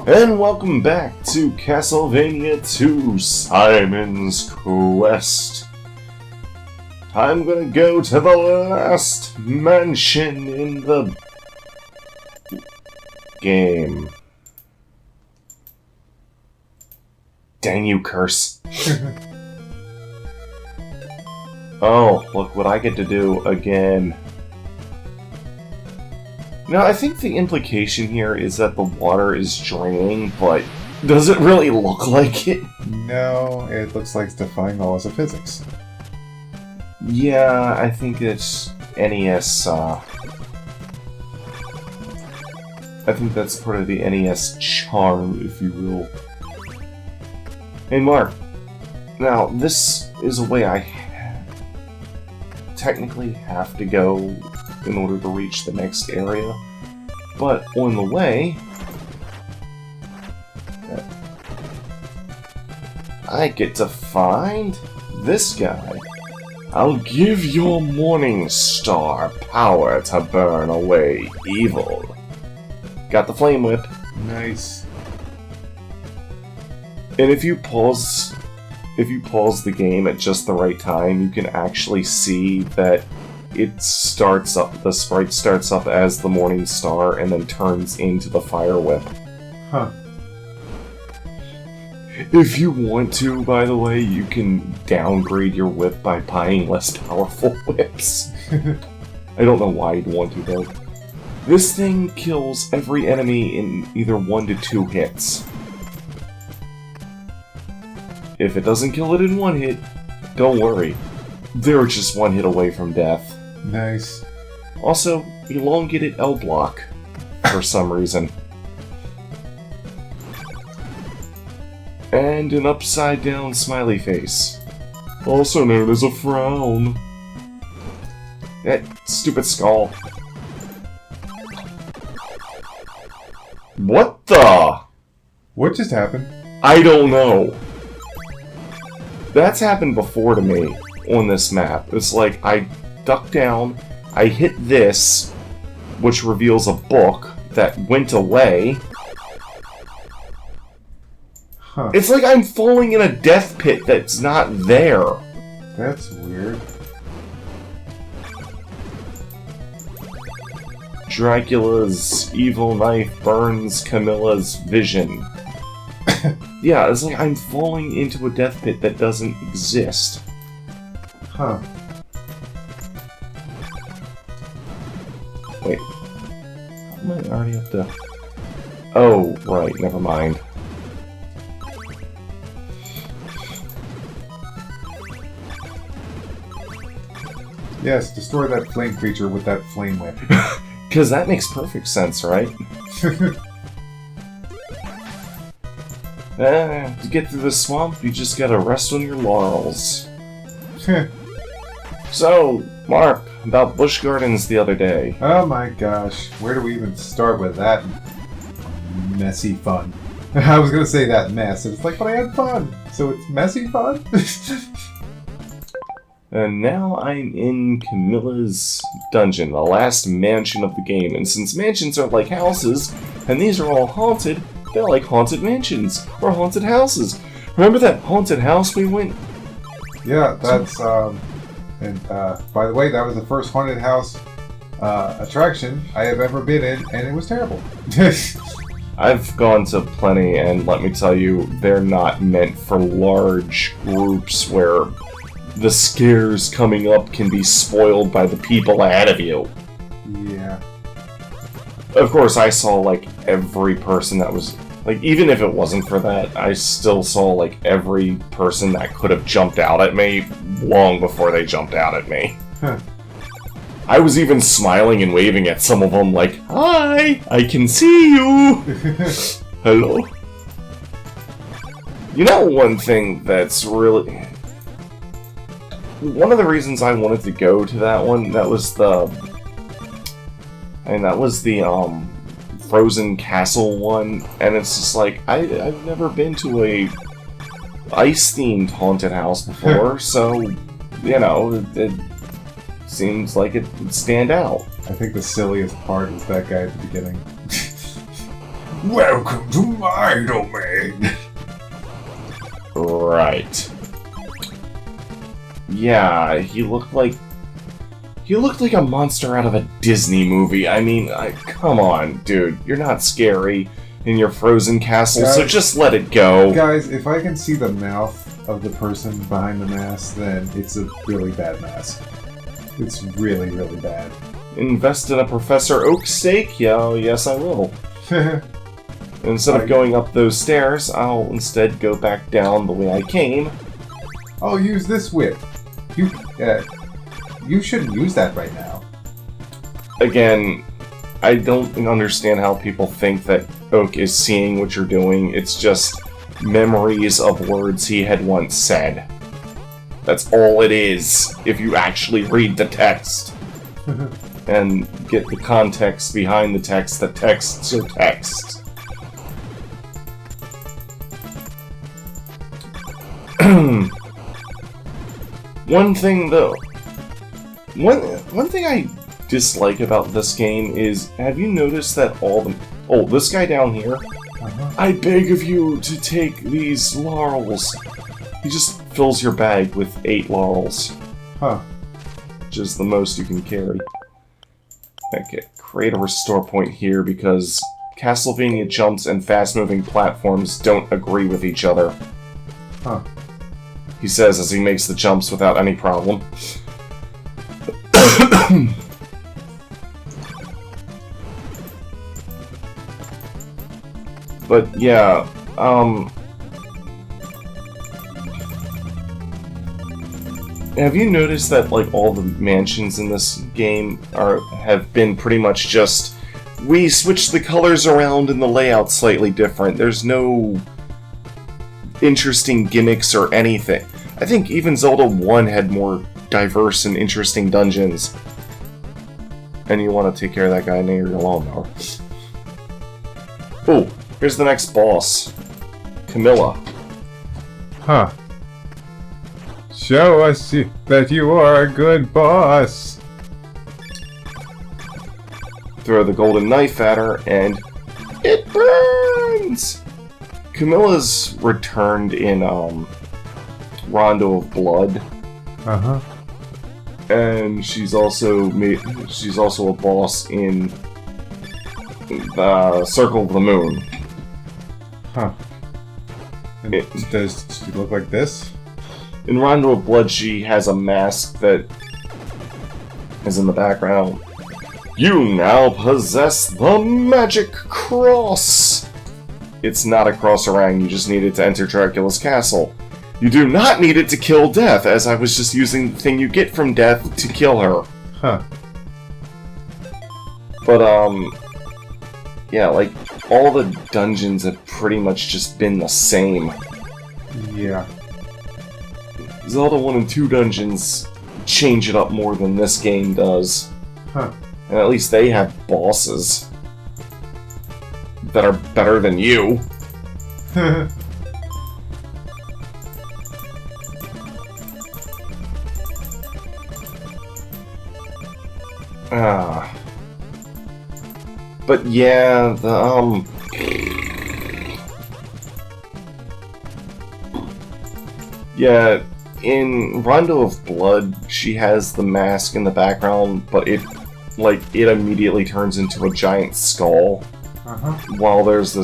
And welcome back to Castlevania 2 Simon's Quest. I'm gonna go to the last mansion in the game. Dang you, curse. Oh, look what I get to do again. Now, I think the implication here is that the water is draining, but does it really look like it? No, it looks like it's defying the laws of physics. Yeah, I think it's NES, I think that's part of the NES charm, if you will. Hey, Mark. Now, this is a way I technically have to go in order to reach the next area, but on the way, I get to find this guy. I'll give your morning star power to burn away evil. Got the flame whip. Nice. And if you pause the game at just the right time, you can actually see that it starts up, the sprite starts up as the morning star and then turns into the fire whip. Huh. If you want to, by the way, you can downgrade your whip by buying less powerful whips. I don't know why you'd want to, though. This thing kills every enemy in either 1 to 2 hits. If it doesn't kill it in 1 hit, don't worry. They're just 1 hit away from death. Nice. Also, elongated L block, for some reason. And an upside-down smiley face, also known as a frown. That stupid skull. What the? What just happened? I don't know. That's happened before to me on this map. It's like I duck down, I hit this, which reveals a book that went away. Huh. It's like I'm falling in a death pit that's not there. That's weird. Dracula's evil knife burns Camilla's vision. Yeah, it's like I'm falling into a death pit that doesn't exist. Huh. Wait. Am I already up to... Oh, right, never mind. Yes, destroy that flame creature with that flame whip. Because that makes perfect sense, right? To get through the swamp, you just gotta rest on your laurels. So, Mark, about Busch Gardens the other day. Oh my gosh, where do we even start with that messy fun? I was gonna say that mess, and it's like, but I had fun, so it's messy fun? And now I'm in Camilla's dungeon, the last mansion of the game. And since mansions are like houses, and these are all haunted, they're like haunted mansions, or haunted houses. Remember that haunted house we went? Yeah, that's, and by the way, that was the first haunted house attraction I have ever been in, and it was terrible. I've gone to plenty, and let me tell you, they're not meant for large groups where the scares coming up can be spoiled by the people ahead of you. Yeah. Of course, I saw, like, every person that was... Like, even if it wasn't for that, I still saw, like, every person that could have jumped out at me long before they jumped out at me. Huh. I was even smiling and waving at some of them like, "Hi! I can see you!" Hello? You know one thing that's really... One of the reasons I wanted to go to that one, that was the Frozen Castle one, and it's just like, I've never been to a ice-themed haunted house before, so, you know, it seems like it would stand out. I think the silliest part is that guy at the beginning. Welcome to my domain. Right. Yeah, he looked like a monster out of a Disney movie. I mean, come on, dude. You're not scary in your frozen castle, so just let it go. Guys, if I can see the mouth of the person behind the mask, then it's a really bad mask. It's really, really bad. Invest in a Professor Oak steak? Yeah, yes I will. Instead of going up those stairs, I'll instead go back down the way I came. I'll use this whip. You shouldn't use that right now. Again, I don't understand how people think that Oak is seeing what you're doing. It's just memories of words he had once said. That's all it is, if you actually read the text. And get the context behind the text that texts your text. One thing though, one thing I dislike about this game is, have you noticed that this guy down here, I beg of you to take these laurels. He just fills your bag with 8 laurels. Huh. Which is the most you can carry. Okay, create a restore point here because Castlevania jumps and fast-moving platforms don't agree with each other. Huh. He says as he makes the jumps without any problem. But yeah, have you noticed that like all the mansions in this game have been pretty much just, we switched the colors around and the layout slightly different. There's no interesting gimmicks or anything. I think even Zelda 1 had more diverse and interesting dungeons. And you want to take care of that guy near your lawnmower. Oh, here's the next boss. Camilla. Huh. Show us that you are a good boss. Throw the golden knife at her, and it burns! Camilla's returned in, Rondo of Blood. Uh-huh. And she's also a boss in the Circle of the Moon. Huh. And does she look like this? In Rondo of Blood, she has a mask that is in the background. You now possess the magic cross! It's not a cross-orang, you just need it to enter Dracula's castle. You do not need it to kill Death, as I was just using the thing you get from Death to kill her. Huh. But, yeah, like, all the dungeons have pretty much just been the same. Yeah. Zelda 1 and 2 dungeons change it up more than this game does. Huh. And at least they have bosses that are better than you. But yeah, yeah, in Rondo of Blood, she has the mask in the background, but it immediately turns into a giant skull. Uh-huh. While there's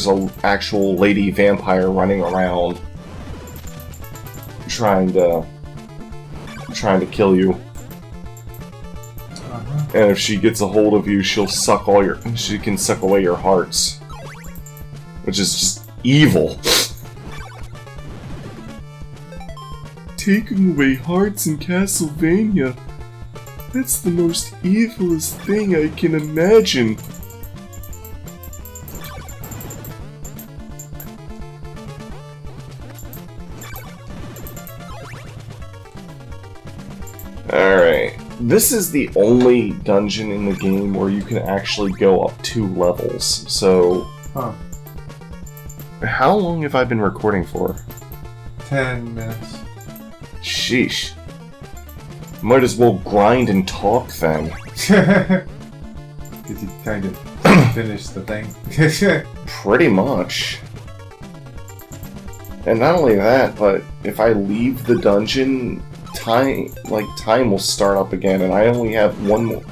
a actual lady vampire running around trying to kill you. And if she gets a hold of you, she can suck away your hearts. Which is just evil. Taking away hearts in Castlevania. That's the most evilest thing I can imagine. Alright. This is the only dungeon in the game where you can actually go up 2 levels, so... Huh. How long have I been recording for? 10 minutes. Sheesh. Might as well grind and talk then. Because you kind of finish the thing. Pretty much. And not only that, but if I leave the dungeon, time will start up again, and I only have one more.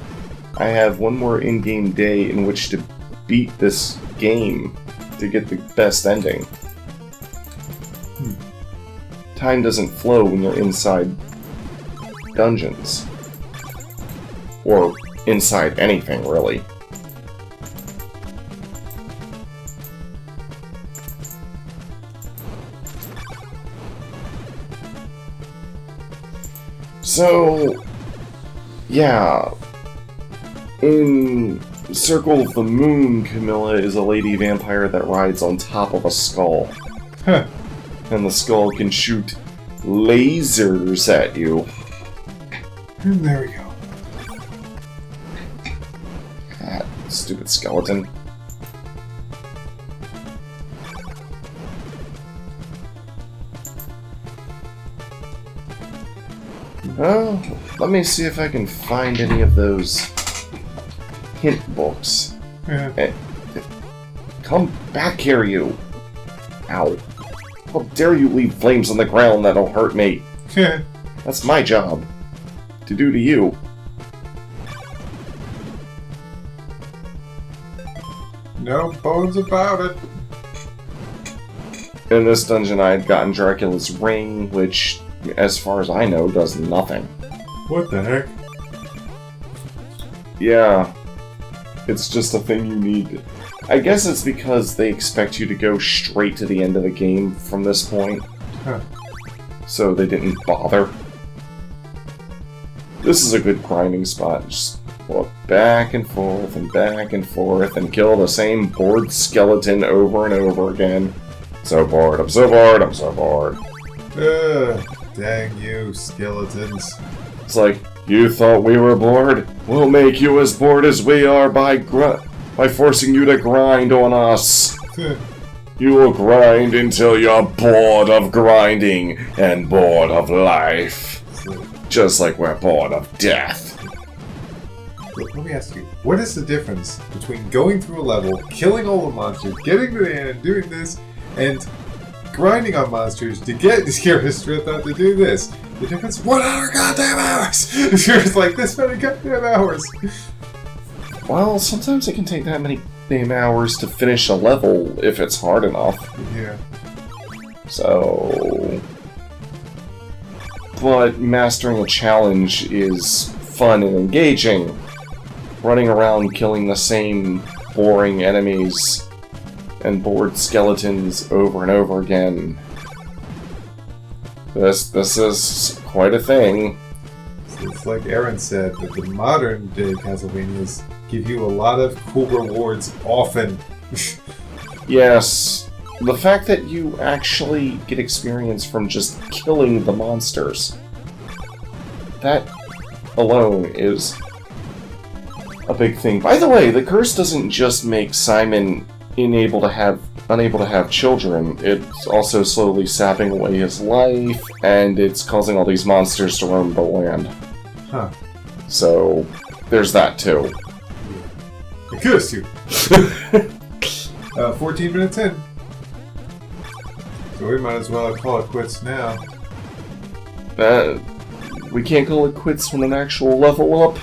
I have one more in-game day in which to beat this game to get the best ending. Time doesn't flow when you're inside dungeons. Or inside anything, really. So, yeah. In Circle of the Moon, Camilla is a lady vampire that rides on top of a skull. Huh. And the skull can shoot lasers at you. And there we go. God, stupid skeleton. Well, let me see if I can find any of those hint books. Yeah. Come back here, you! Ow. How dare you leave flames on the ground that'll hurt me? That's my job. To do to you. No bones about it. In this dungeon, I had gotten Dracula's ring, which, as far as I know, does nothing. What the heck? Yeah. It's just a thing you need. I guess it's because they expect you to go straight to the end of the game from this point. Huh. So they didn't bother. This is a good grinding spot. Just walk back and forth and kill the same bored skeleton over and over again. So bored, I'm so bored, I'm so bored. Dang you, skeletons. It's like, you thought we were bored? We'll make you as bored as we are by forcing you to grind on us. You will grind until you're bored of grinding and bored of life. Just like we're bored of death. Let me ask you, what is the difference between going through a level, killing all the monsters, getting to the end, and doing this, and grinding on monsters to get your strength out to do this? The difference, 100 goddamn hours! It's just like this many goddamn hours. Well, sometimes it can take that many damn hours to finish a level if it's hard enough. Yeah. So... But mastering a challenge is fun and engaging. Running around killing the same boring enemies and bored skeletons over and over again. This is quite a thing. It's like Aaron said, that the modern day Castlevanias give you a lot of cool rewards often. Yes, the fact that you actually get experience from just killing the monsters, that alone is a big thing. By the way, the curse doesn't just make Simon unable to have children, it's also slowly sapping away his life, and it's causing all these monsters to roam the land. Huh. So, there's that too. I cursed you! 14 minutes in. So we might as well call it quits now. We can't call it quits when an actual level up.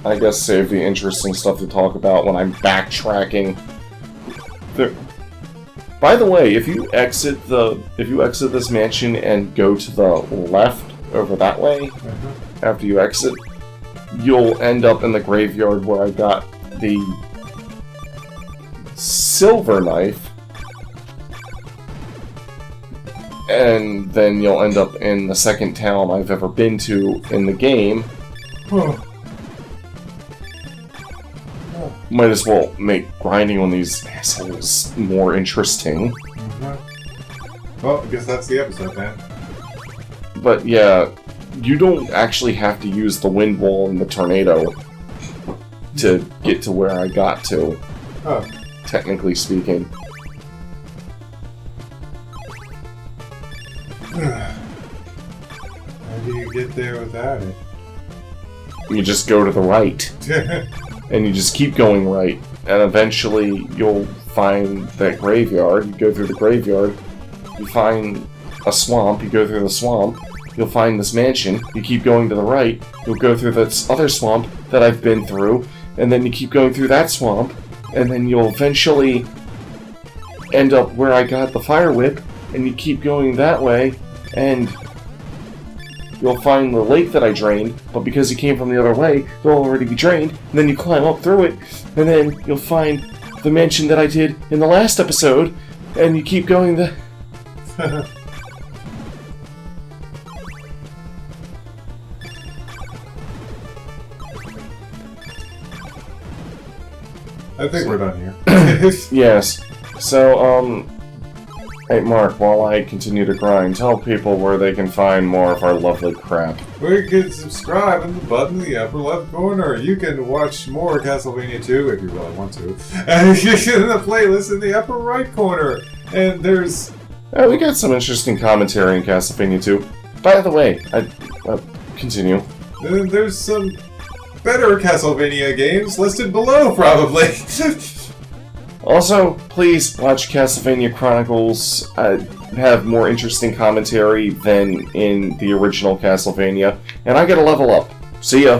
I guess save the interesting stuff to talk about when I'm backtracking. By the way, if you exit this mansion and go to the left over that way, after you exit, you'll end up in the graveyard where I got the silver knife, and then you'll end up in the second town I've ever been to in the game. Might as well make grinding on these assholes more interesting. Well, I guess that's the episode, man. But yeah, you don't actually have to use the wind wall and the tornado to get to where I got to, technically speaking. How do you get there without it? you just go to the right. And you just keep going right. And eventually you'll find that graveyard. You go through the graveyard. You find a swamp. You go through the swamp. You'll find this mansion. You keep going to the right. You'll go through this other swamp that I've been through. And then you keep going through that swamp. And then you'll eventually end up where I got the fire whip. And you keep going that way. And you'll find the lake that I drained. But because you came from the other way, it'll already be drained. And then you climb up through it. And then you'll find the mansion that I did in the last episode. And you keep going the... I think we're done here. Yes. So, hey Mark, while I continue to grind, tell people where they can find more of our lovely crap. Well, you can subscribe in the button in the upper left corner. You can watch more Castlevania 2 if you really want to. And you can the playlist in the upper right corner. And there's... We got some interesting commentary in Castlevania 2. By the way, continue. And there's some better Castlevania games listed below, probably. Also, please watch Castlevania Chronicles. Have more interesting commentary than in the original Castlevania. And I get a level up. See ya!